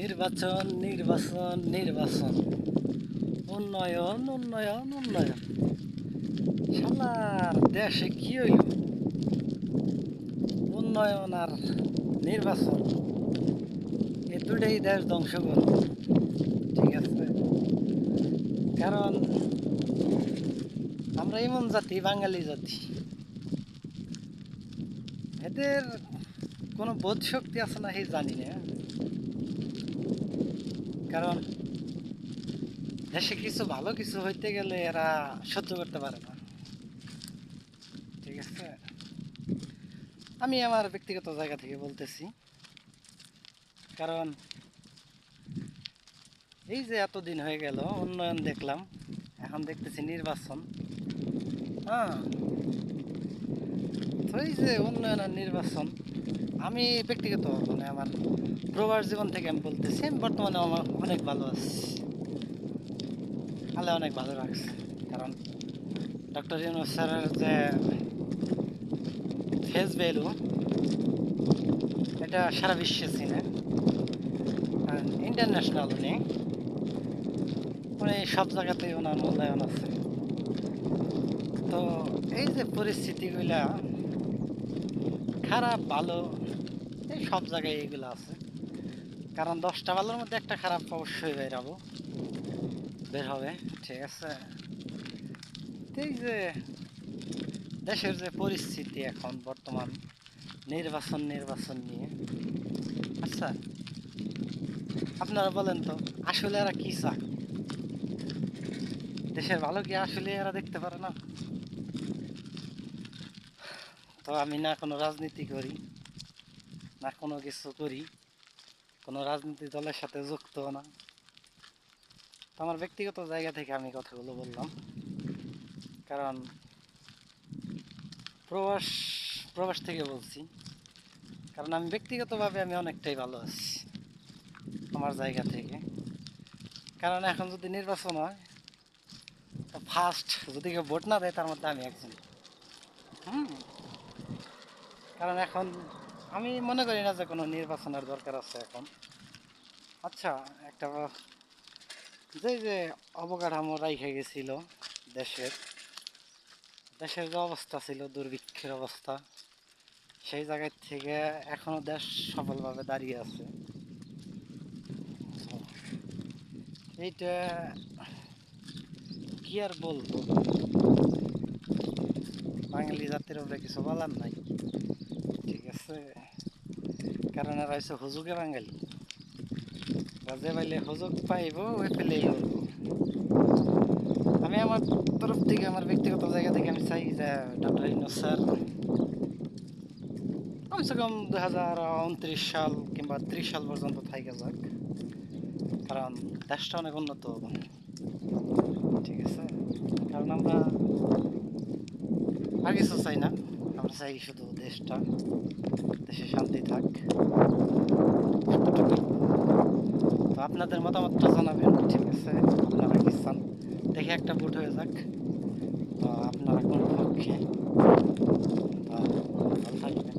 নির্বাচন নির্বাচন নির্বাচন, উন্নয়ন উন্নয়ন উন্নয়ন। শালার দেশে কি হইল? উন্নয়ন আর নির্বাচন, এই দুটাই দেশ ধ্বংস করল। ঠিক আছে, কারণ আমরা এমন জাতি, বাঙালি জাতি, এদের কোনো বোধ শক্তি আছে না এই জানি না। কারণ দেশে কিছু ভালো কিছু হইতে গেলে এরা সহ্য করতে পারে না। ঠিক আছে, আমি আমার ব্যক্তিগত জায়গা থেকে বলতেছি। কারণ এই যে এতদিন হয়ে গেল উন্নয়ন দেখলাম, এখন দেখতেছি নির্বাচন। হ্যাঁ, তো এই যে উন্নয়ন আর নির্বাচন, আমি ব্যক্তিগত মানে আমার প্রবাস জীবন থেকে আমি বলতেছি, আমি বর্তমানে আমার অনেক ভালো আছি। আল্লাহ অনেক ভালো রাখছে। কারণ ডক্টর ইউনূস স্যারের যে ফেস ভ্যালু, এটা সারা বিশ্বে চিনে, ইন্টারন্যাশনাল। উনি সব জায়গাতেই ওনার মূল্যায়ন আছে। তো এই যে পরিস্থিতিগুলা খারাপ ভালো, এই সব জায়গায় এইগুলো আছে। কারণ 10টা ভালোর মধ্যে একটা খারাপ অবশ্যই বের হবে। ঠিক আছে, এই যে দেশের যে পরিস্থিতি এখন বর্তমান নির্বাচন নির্বাচন নিয়ে, আচ্ছা আপনারা বলেন তো, আসলে এরা কি চায়? দেশের ভালো কি আসলে এরা দেখতে পারে না? তো আমি না কোনো রাজনীতি করি, না কোনো কিছু করি, কোনো রাজনীতি দলের সাথে যুক্ত না। তো আমার ব্যক্তিগত জায়গা থেকে আমি কথাগুলো বললাম। কারণ প্রবাস প্রবাস থেকে বলছি, কারণ আমি ব্যক্তিগতভাবে আমি অনেকটাই ভালো আছি আমার জায়গা থেকে। কারণ এখন যদি নির্বাচন হয়, তো ফার্স্ট যদি কেউ ভোট না দেয় তার মধ্যে আমি একজন। হুম, কারণ এখন আমি মনে করি না যে কোনো নির্বাচনের দরকার আছে এখন। আচ্ছা, একটা যে অবকাঠামো রাইখে গেছিল দেশের, দেশের যে অবস্থা ছিল দুর্ভিক্ষের অবস্থা, সেই জায়গার থেকে এখনো দেশ সফলভাবে দাঁড়িয়ে আছে। এইটা কি আর বলবো, বাঙালি জাতির উপরে কিছু বলার নাই। ঠিক আছে, কারণ এরা হচ্ছে হুজুগে বাঙালি, যে পাইলে হুজুগ পাইব ওই পেলেই হল। আমি আমার তরফ থেকে, আমার ব্যক্তিগত জায়গা থেকে আমি চাই যে ডক্টর ইউনূস স্যার কমসে কম 2029 সাল কিংবা 30 সাল পর্যন্ত থাইকা যাক। কারণ দেশটা অনেক উন্নত হবে। ঠিক আছে, কারণ আমরা আর কিছু চাই না, আমরা চাই শুধু দেশে শান্তি থাক। তো আপনাদের মতামতটা জানাবেন। ঠিক আছে, আপনারা কি চান? দেখে একটা ভোট হয়ে যাক। তো আপনারা কোন পক্ষে? তো ভালো থাকবেন।